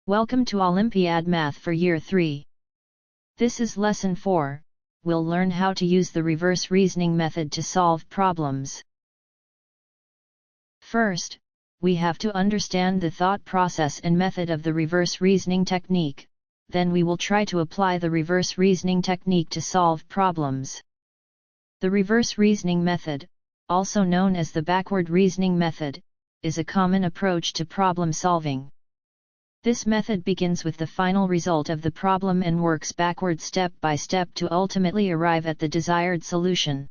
Welcome to Olympiad Math for Year 3. This is Lesson 4. We'll learn how to use the reverse reasoning method to solve problems. First, we have to understand the thought process and method of the reverse reasoning technique, then we will try to apply the reverse reasoning technique to solve problems. The reverse reasoning method, also known as the backward reasoning method, is a common approach to problem solving. This method begins with the final result of the problem and works backward step by step to ultimately arrive at the desired solution.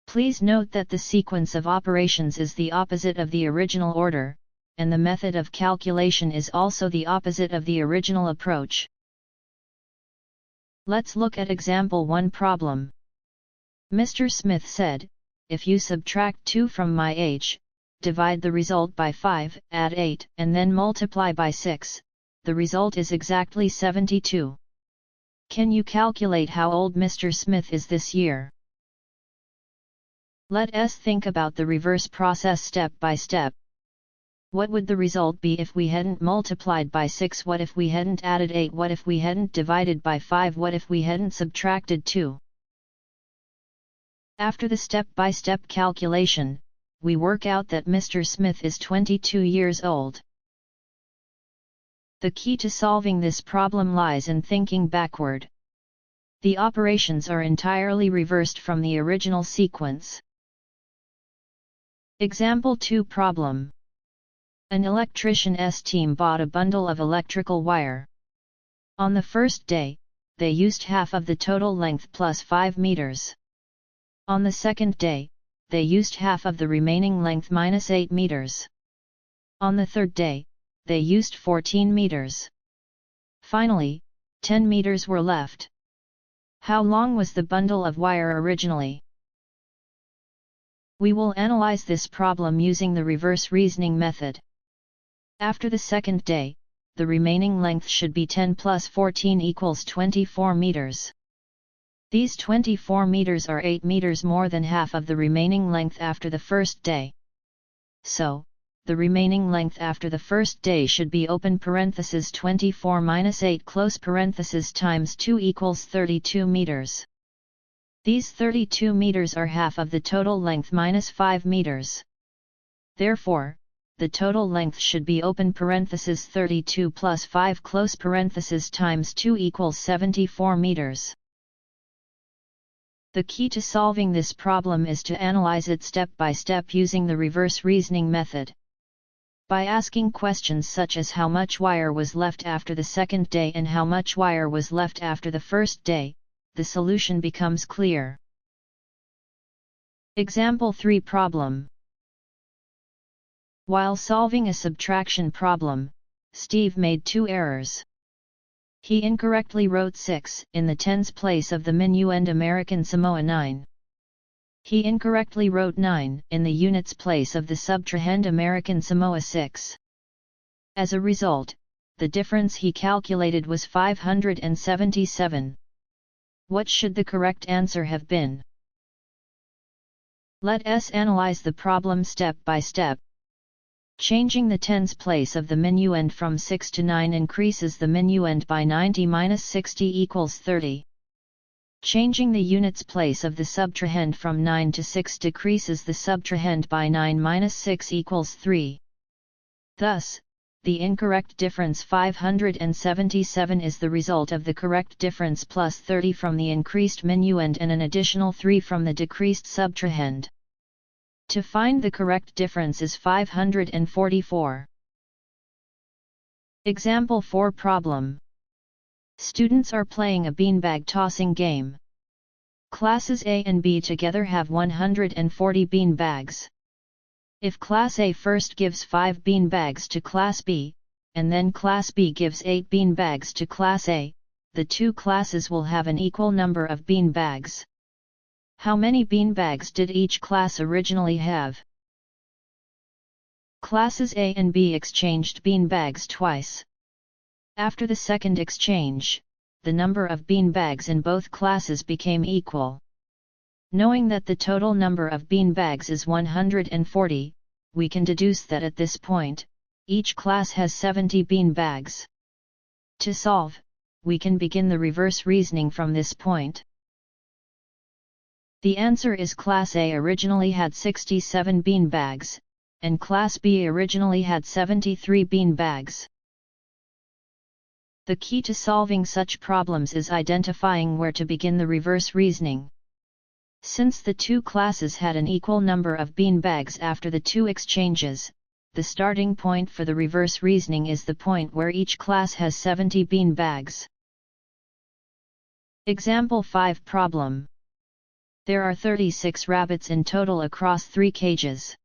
Please note that the sequence of operations is the opposite of the original order, and the method of calculation is also the opposite of the original approach. Let's look at example 1 problem. Mr. Smith said, if you subtract 2 from my age, divide the result by 5, add 8, and then multiply by 6, the result is exactly 72. Can you calculate how old Mr. Smith is this year? Let us think about the reverse process step by step. What would the result be if we hadn't multiplied by 6? What if we hadn't added 8? What if we hadn't divided by 5? What if we hadn't subtracted 2? After the step-by-step calculation, we work out that Mr. Smith is 22 years old. The key to solving this problem lies in thinking backward. The operations are entirely reversed from the original sequence. Example 2 problem. An electrician's team bought a bundle of electrical wire. On the first day, they used half of the total length plus 5 meters. On the second day, they used half of the remaining length minus 8 meters. On the third day, they used 14 meters. Finally, 10 meters were left. How long was the bundle of wire originally? We will analyze this problem using the reverse reasoning method. After the second day, the remaining length should be 10 plus 14 equals 24 meters. These 24 meters are 8 meters more than half of the remaining length after the first day. So, the remaining length after the first day should be open parenthesis 24 minus 8 close parenthesis times 2 equals 32 meters. These 32 meters are half of the total length minus 5 meters. Therefore, the total length should be open parenthesis 32 plus 5 close parenthesis times 2 equals 74 meters. The key to solving this problem is to analyze it step by step using the reverse reasoning method. By asking questions such as how much wire was left after the second day and how much wire was left after the first day, the solution becomes clear. Example 3 problem. While solving a subtraction problem, Steve made 2 errors. He incorrectly wrote 6 in the tens place of the minuend American Samoa 9. He incorrectly wrote 9 in the units place of the subtrahend American Samoa 6. As a result, the difference he calculated was 577. What should the correct answer have been? Let us analyze the problem step by step. Changing the tens place of the minuend from 6 to 9 increases the minuend by 90 minus 60 equals 30. Changing the units place of the subtrahend from 9 to 6 decreases the subtrahend by 9 minus 6 equals 3. Thus, the incorrect difference 577 is the result of the correct difference plus 30 from the increased minuend and an additional 3 from the decreased subtrahend. To find the correct difference is 544. Example 4 problem. Students are playing a beanbag tossing game. Classes A and B together have 140 beanbags. If Class A first gives 5 beanbags to Class B, and then Class B gives 8 beanbags to Class A, the two classes will have an equal number of beanbags. How many beanbags did each class originally have? Classes A and B exchanged beanbags twice. After the second exchange, the number of beanbags in both classes became equal. Knowing that the total number of beanbags is 140, we can deduce that at this point, each class has 70 beanbags. To solve, we can begin the reverse reasoning from this point. The answer is Class A originally had 67 bean bags, and Class B originally had 73 bean bags. The key to solving such problems is identifying where to begin the reverse reasoning. Since the two classes had an equal number of bean bags after the two exchanges, the starting point for the reverse reasoning is the point where each class has 70 bean bags. Example 5 problem. There are 36 rabbits in total across 3 cages.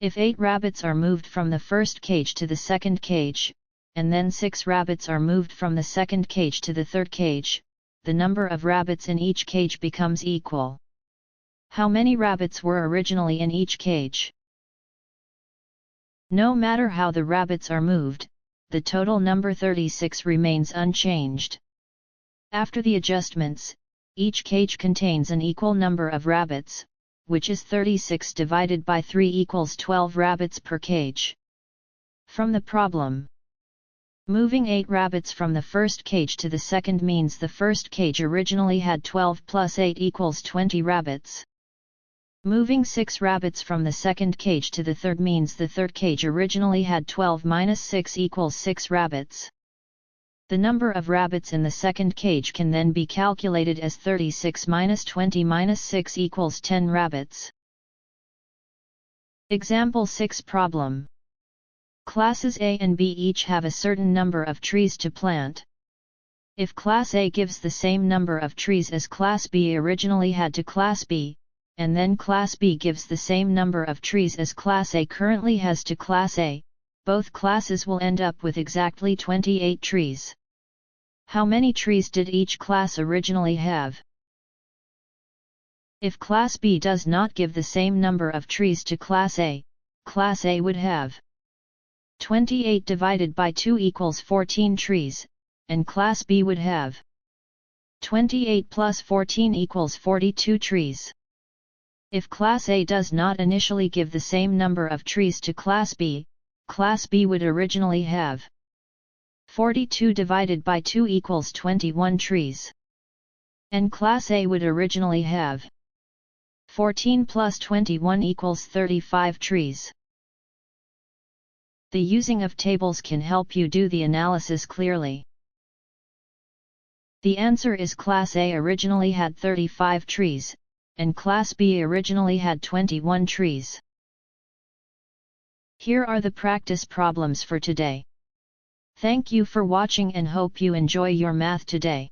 If 8 rabbits are moved from the first cage to the second cage, and then 6 rabbits are moved from the second cage to the third cage, the number of rabbits in each cage becomes equal. How many rabbits were originally in each cage? No matter how the rabbits are moved, the total number 36 remains unchanged. After the adjustments, each cage contains an equal number of rabbits, which is 36 divided by 3 equals 12 rabbits per cage. From the problem, moving 8 rabbits from the first cage to the second means the first cage originally had 12 plus 8 equals 20 rabbits. Moving 6 rabbits from the second cage to the third means the third cage originally had 12 minus 6 equals 6 rabbits. The number of rabbits in the second cage can then be calculated as 36 minus 20 minus 6 equals 10 rabbits. Example 6 problem. Classes A and B each have a certain number of trees to plant. If Class A gives the same number of trees as Class B originally had to Class B, and then Class B gives the same number of trees as Class A currently has to Class A, both classes will end up with exactly 28 trees. How many trees did each class originally have? If Class B does not give the same number of trees to Class A would have 28 divided by 2 equals 14 trees, and Class B would have 28 plus 14 equals 42 trees. If Class A does not initially give the same number of trees to Class B would originally have 42 divided by 2 equals 21 trees. And Class A would originally have 14 plus 21 equals 35 trees. The using of tables can help you do the analysis clearly. The answer is Class A originally had 35 trees, and Class B originally had 21 trees. Here are the practice problems for today. Thank you for watching and hope you enjoy your math today.